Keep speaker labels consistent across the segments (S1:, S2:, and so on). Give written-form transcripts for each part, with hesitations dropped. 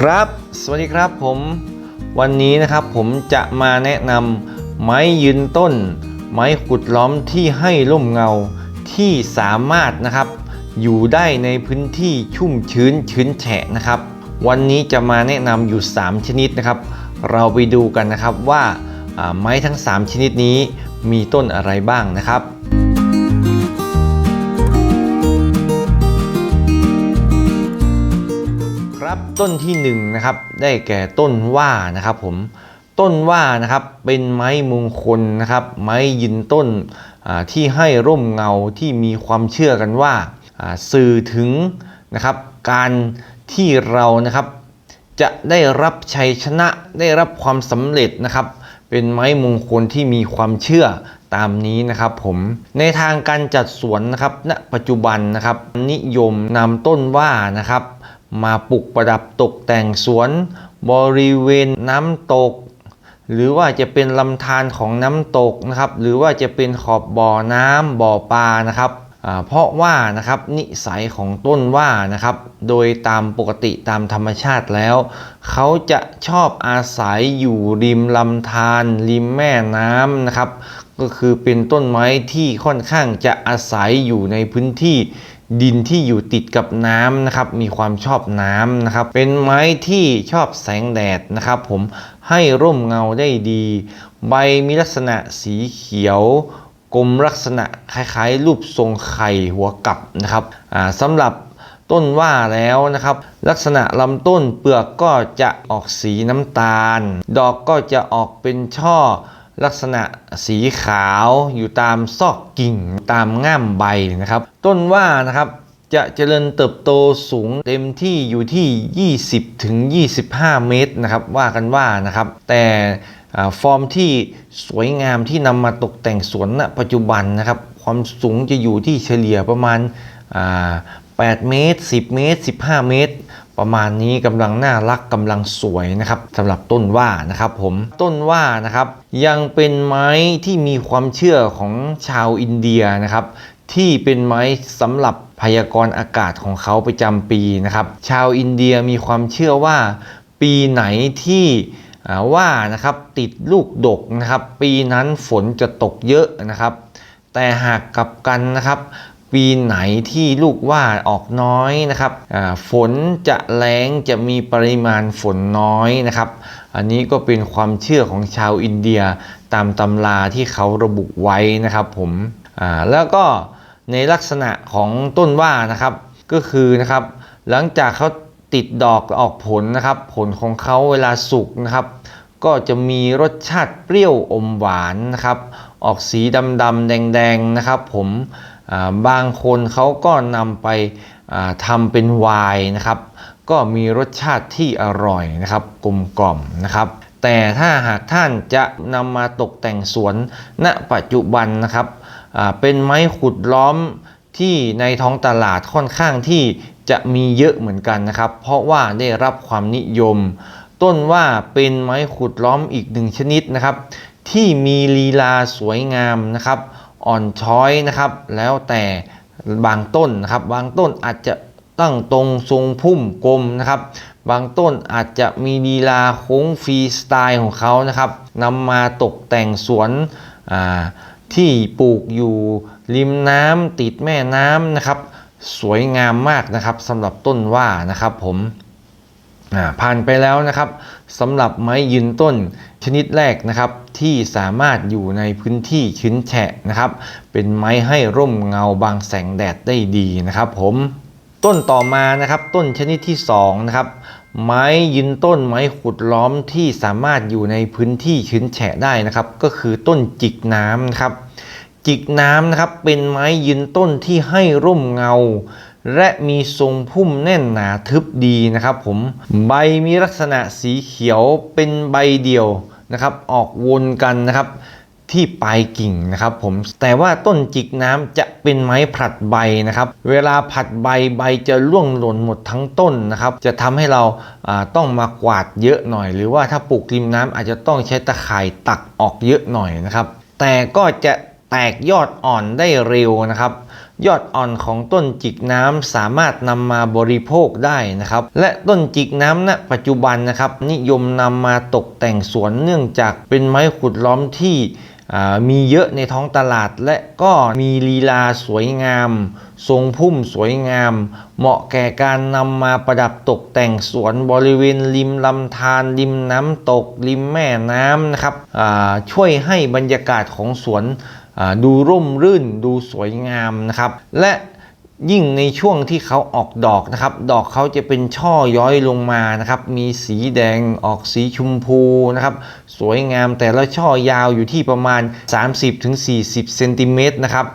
S1: ครับสวัสดีครับผมวันนี้นะครับผมจะมาแนะนำไม้ยืนต้นไม้ขุดล้อมที่ให้ร่มเงาที่สามารถนะครับอยู่ได้ในพื้นที่ชุ่มชื้นแฉะนะครับวันนี้จะมาแนะนำอยู่3ชนิดนะครับเราไปดูกันนะครับว่าไม้ทั้ง3ชนิดนี้มีต้นอะไรบ้างนะครับครับต้นที่1นะครับได้แก่ต้นว่านะครับผมต้นว่านะครับเป็นไม้มงคลนะครับไม้ยืนต้นที่ให้ร่มเงาที่มีความเชื่อกันว่าสื่อถึงนะครับการที่เรานะครับจะได้รับชัยชนะได้รับความสำเร็จนะครับเป็นไม้มงคลที่มีความเชื่อตามนี้นะครับผมในทางการจัดสวนนะครับณปัจจุบันนะครับนิยมนำต้นว่านะครับมาปลูกประดับตกแต่งสวนบริเวณน้ำตกหรือว่าจะเป็นลำธารของน้ำตกนะครับหรือว่าจะเป็นขอบบ่อน้ำบ่อปลานะครับเพราะว่านะครับนิสัยของต้นว่านะครับโดยตามปกติตามธรรมชาติแล้วเขาจะชอบอาศัยอยู่ริมลำธารริมแม่น้ำนะครับก็คือเป็นต้นไม้ที่ค่อนข้างจะอาศัยอยู่ในพื้นที่ดินที่อยู่ติดกับน้ำนะครับมีความชอบน้ำนะครับเป็นไม้ที่ชอบแสงแดดนะครับผมให้ร่มเงาได้ดีใบมีลักษณะสีเขียวกลมลักษณะคล้ายๆรูปทรงไข่หัวกลับนะครับสำหรับต้นว่าแล้วนะครับลักษณะลำต้นเปลือกก็จะออกสีน้ำตาลดอกก็จะออกเป็นช่อลักษณะสีขาวอยู่ตามซอกกิ่งตามง่ามใบนะครับต้นว่านะครับจะเจริญเติบโตสูงเต็มที่อยู่ที่20 ถึง 25 เมตรนะครับว่ากันว่านะครับแต่ฟอร์มที่สวยงามที่นำมาตกแต่งสวนณปัจจุบันนะครับความสูงจะอยู่ที่เฉลี่ยประมาณ8 เมตร 10 เมตร 15 เมตรประมาณนี้กำลังน่ารักกำลังสวยนะครับสำหรับต้นว่านะครับผมต้นว่านะครับยังเป็นไม้ที่มีความเชื่อของชาวอินเดียนะครับที่เป็นไม้สำหรับพยากรณ์อากาศของเขาประจำปีนะครับชาวอินเดียมีความเชื่อว่าปีไหนที่ว่านะครับติดลูกดกนะครับปีนั้นฝนจะตกเยอะนะครับแต่หากกลับกันนะครับปีไหนที่ลูกว่าออกน้อยนะครับฝนจะแล้งจะมีปริมาณฝนน้อยนะครับอันนี้ก็เป็นความเชื่อของชาวอินเดียตามตำราที่เขาระบุไว้นะครับผมแล้วก็ในลักษณะของต้นว่านะครับก็คือนะครับหลังจากเขาติดดอกออกผลนะครับผลของเขาเวลาสุกนะครับก็จะมีรสชาติเปรี้ยวอมหวานนะครับออกสีดำแดงนะครับผมบางคนเขาก็นำไปทำเป็นไวน์นะครับก็มีรสชาติที่อร่อยนะครับกลมกล่อมนะครับแต่ถ้าหากท่านจะนำมาตกแต่งสวนณปัจจุบันนะครับเป็นไม้ขุดล้อมที่ในท้องตลาดค่อนข้างที่จะมีเยอะเหมือนกันนะครับเพราะว่าได้รับความนิยมต้นว่าเป็นไม้ขุดล้อมอีกหนึ่งชนิดนะครับที่มีลีลาสวยงามนะครับอ่อนช้อยนะครับแล้วแต่บางต้นนะครับบางต้นอาจจะตั้งตรงทรงพุ่มกลมนะครับบางต้นอาจจะมีลีลาโค้งฟรีสไตล์ของเขานะครับนำมาตกแต่งสวนที่ปลูกอยู่ริมน้ำติดแม่น้ำนะครับสวยงามมากนะครับสำหรับต้นว่านะครับผมผ่านไปแล้วนะครับสำหรับไม้ยืนต้นชนิดแรกนะครับที่สามารถอยู่ในพื้นที่ชื้นแฉะนะครับเป็นไม้ให้ร่มเงาบังแสงแดดได้ดีนะครับผมต้นต่อมานะครับต้นชนิดที่2นะครับไม้ยืนต้นไม้ขุดล้อมที่สามารถอยู่ในพื้นที่ชื้นแฉะได้นะครับก็คือต้นจิกน้ำนะครับจิกน้ำนะครับเป็นไม้ยืนต้นที่ให้ร่มเงาและมีทรงพุ่มแน่นหนาทึบดีนะครับผมใบมีลักษณะสีเขียวเป็นใบเดียวนะครับออกวนกันนะครับที่ปลายกิ่งนะครับผมแต่ว่าต้นจิกน้ำจะเป็นไม้ผลัดใบนะครับเวลาผลัดใบจะร่วงหล่นหมดทั้งต้นนะครับจะทำให้เราต้องมากวาดเยอะหน่อยหรือว่าถ้าปลูกริมน้ำอาจจะต้องใช้ตะข่ายตักออกเยอะหน่อยนะครับแต่ก็จะแตกยอดอ่อนได้เร็วนะครับ ยอดอ่อนของต้นจิกน้ำสามารถนำมาบริโภคได้นะครับและต้นจิกน้ำณปัจจุบันนะครับนิยมนำมาตกแต่งสวนเนื่องจากเป็นไม้ขุดล้อมที่มีเยอะในท้องตลาดและก็มีลีลาสวยงามทรงพุ่มสวยงามเหมาะแก่การนำมาประดับตกแต่งสวนบริเวณริมลำธารริมน้ำตกริมแม่น้ำนะครับช่วยให้บรรยากาศของสวนดูร่มรื่นดูสวยงามนะครับและยิ่งในช่วงที่เขาออกดอกนะครับดอกเขาจะเป็นช่อย้อยลงมานะครับมีสีแดงออกสีชมพูนะครับสวยงามแต่ละช่อยาวอยู่ที่ประมาณ 30-40 เซนติเมตรนะครับ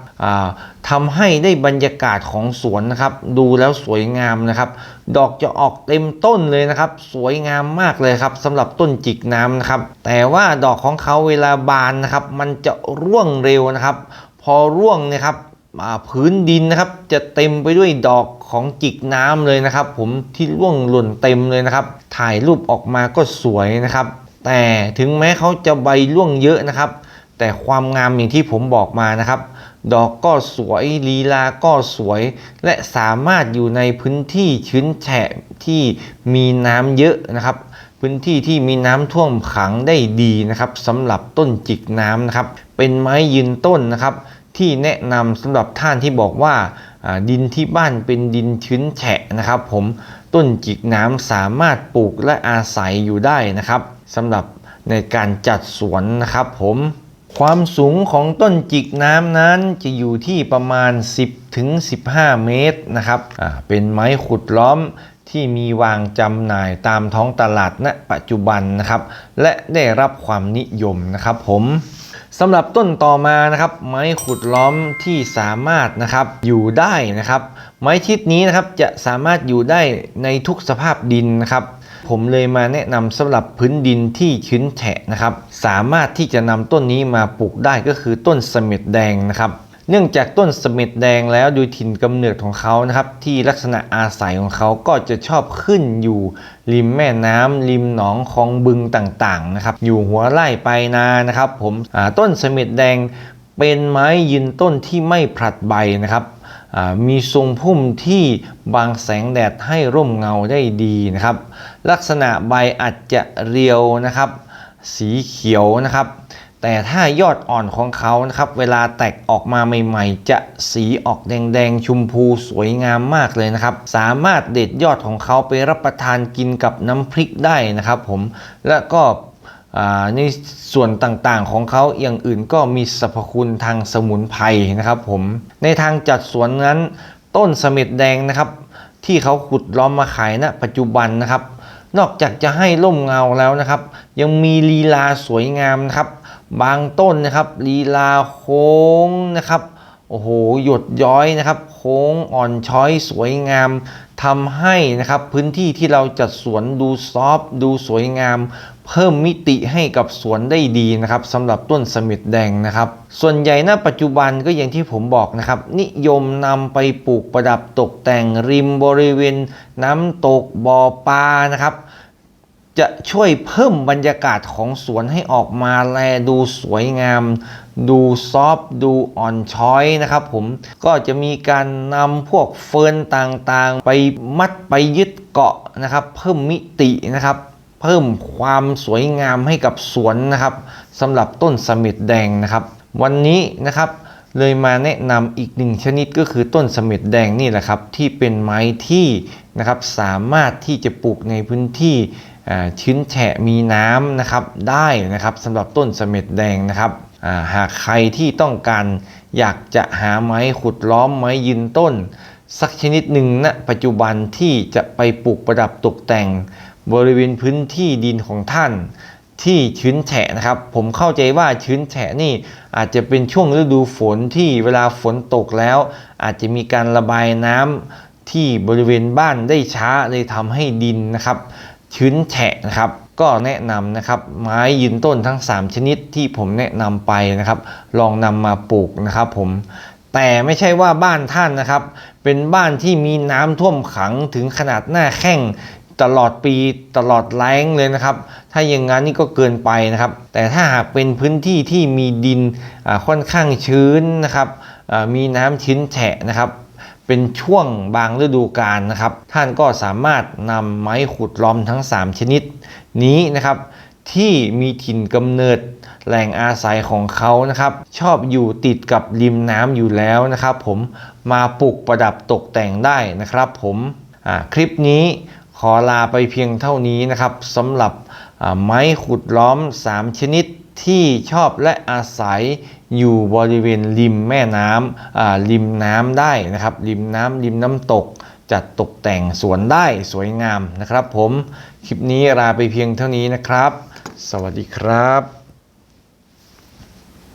S1: ทำให้ได้บรรยากาศของสวนนะครับดูแล้วสวยงามนะครับดอกจะออกเต็มต้นเลยนะครับสวยงามมากเลยครับสำหรับต้นจิกน้ำนะครับแต่ว่าดอกของเขาเวลาบานนะครับมันจะร่วงเร็วนะครับพอร่วงนะครับพื้นดินนะครับจะเต็มไปด้วยดอกของจิกน้ำเลยนะครับผมที่ร่วงหล่นเต็มเลยนะครับถ่ายรูปออกมาก็สวยนะครับแต่ถึงแม้เขาจะใบร่วงเยอะนะครับแต่ความงามอย่างที่ผมบอกมานะครับดอกก็สวยลีลาก็สวยและสามารถอยู่ในพื้นที่ชื้นแฉะที่มีน้ำเยอะนะครับพื้นที่ที่มีน้ำท่วมขังได้ดีนะครับสำหรับต้นจิกน้ำนะครับเป็นไม้ยืนต้นนะครับที่แนะนำสำหรับท่านที่บอกว่าดินที่บ้านเป็นดินชื้นแฉะนะครับผมต้นจิกน้ำสามารถปลูกและอาศัยอยู่ได้นะครับสำหรับในการจัดสวนนะครับผมความสูงของต้นจิกน้ำนั้นจะอยู่ที่ประมาณ 10-15 เมตรนะครับเป็นไม้ขุดล้อมที่มีวางจำหน่ายตามท้องตลาดณปัจจุบันนะครับและได้รับความนิยมนะครับผมสำหรับต้นต่อมานะครับไม้ขุดล้อมที่สามารถนะครับอยู่ได้นะครับไม้ชนิดนี้นะครับจะสามารถอยู่ได้ในทุกสภาพดินนะครับผมเลยมาแนะนำสำหรับพื้นดินที่ชื้นแฉะนะครับสามารถที่จะนำต้นนี้มาปลูกได้ก็คือต้นเสม็ดแดงนะครับเนื่องจากต้นเสม็ดแดงแล้วโดยถิ่นกำเนิดของเขานะครับที่ลักษณะอาศัยของเขาก็จะชอบขึ้นอยู่ริมแม่น้ำริมหนองคลองบึงต่างๆนะครับอยู่หัวไร่ปลายนานะครับผมต้นเสม็ดแดงเป็นไม้ยืนต้นที่ไม่ผลัดใบนะครับมีทรงพุ่มที่บังแสงแดดให้ร่มเงาได้ดีนะครับลักษณะใบอาจจะเรียวนะครับสีเขียวนะครับแต่ถ้ายอดอ่อนของเขานะครับเวลาแตกออกมาใหม่ๆจะสีออกแดงๆชมพูสวยงามมากเลยนะครับสามารถเด็ดยอดของเขาไปรับประทานกินกับน้ำพริกได้นะครับผมและก็ในส่วนต่างๆของเขาอย่างอื่นก็มีสรรพคุณทางสมุนไพรนะครับผมในทางจัดสวนนั้นต้นเสม็ดแดงนะครับที่เขาขุดล้อมมาขายณปัจจุบันนะครับนอกจากจะให้ร่มเงาแล้วนะครับยังมีลีลาสวยงามนะครับบางต้นนะครับลีลาโค้งนะครับโอ้โหหยดย้อยนะครับโค้งอ่อนช้อยสวยงามทำให้นะครับพื้นที่ที่เราจัดสวนดูซอฟต์ดูสวยงามเพิ่มมิติให้กับสวนได้ดีนะครับสำหรับต้นเสม็ดแดงนะครับส่วนใหญ่ณปัจจุบันก็อย่างที่ผมบอกนะครับนิยมนำไปปลูกประดับตกแต่งริมบริเวณน้ำตกบ่อปลานะครับจะช่วยเพิ่มบรรยากาศของสวนให้ออกมาแลดูสวยงามดูซอฟต์ดูอ่อนช้อยนะครับผมก็จะมีการนำพวกเฟิร์นต่างๆไปมัดไปยึดเกาะนะครับเพิ่มมิตินะครับเพิ่มความสวยงามให้กับสวนนะครับสำหรับต้นเสม็ดแดงนะครับวันนี้นะครับเลยมาแนะนำอีกหนึ่งชนิดก็คือต้นเสม็ดแดงนี่แหละครับที่เป็นไม้ที่นะครับสามารถที่จะปลูกในพื้นที่ชื้นแฉะมีน้ำนะครับได้นะครับสำหรับต้นเสม็ดแดงนะครับหากใครที่ต้องการอยากจะหาไม้ขุดล้อมไม้ยืนต้นสักชนิดหนึ่งณปัจจุบันที่จะไปปลูกประดับตกแต่งบริเวณพื้นที่ดินของท่านที่ชื้นแฉะนะครับผมเข้าใจว่าชื้นแฉะนี่อาจจะเป็นช่วงฤดูฝนที่เวลาฝนตกแล้วอาจจะมีการระบายน้ำที่บริเวณบ้านได้ช้าเลยทำให้ดินนะครับชื้นแฉะนะครับก็แนะนำนะครับไม้ยืนต้นทั้ง3ชนิดที่ผมแนะนำไปนะครับลองนำมาปลูกนะครับผมแต่ไม่ใช่ว่าบ้านท่านนะครับเป็นบ้านที่มีน้ำท่วมขังถึงขนาดหน้าแข้งตลอดปีตลอดแล้งเลยนะครับถ้าอย่างนั้นนี่ก็เกินไปนะครับแต่ถ้าหากเป็นพื้นที่ที่มีดินค่อนข้างชื้นนะครับ มีน้ำชื้นแฉะนะครับเป็นช่วงบางฤดูกาลนะครับท่านก็สามารถนำไม้ขุดล้อมทั้ง3ชนิดนี้นะครับที่มีถิ่นกำเนิดแหล่งอาศัยของเขานะครับชอบอยู่ติดกับริมน้ำอยู่แล้วนะครับผมมาปลูกประดับตกแต่งได้นะครับผมคลิปนี้ขอลาไปเพียงเท่านี้นะครับสำหรับไม้ขุดล้อม3ชนิดที่ชอบและอาศัยอยู่บริเวณริมแม่น้ำริมน้ำได้นะครับริมน้ำตกจัดตกแต่งสวนได้สวยงามนะครับผมคลิปนี้ลาไปเพียงเท่านี้นะครับสวัสดีครับ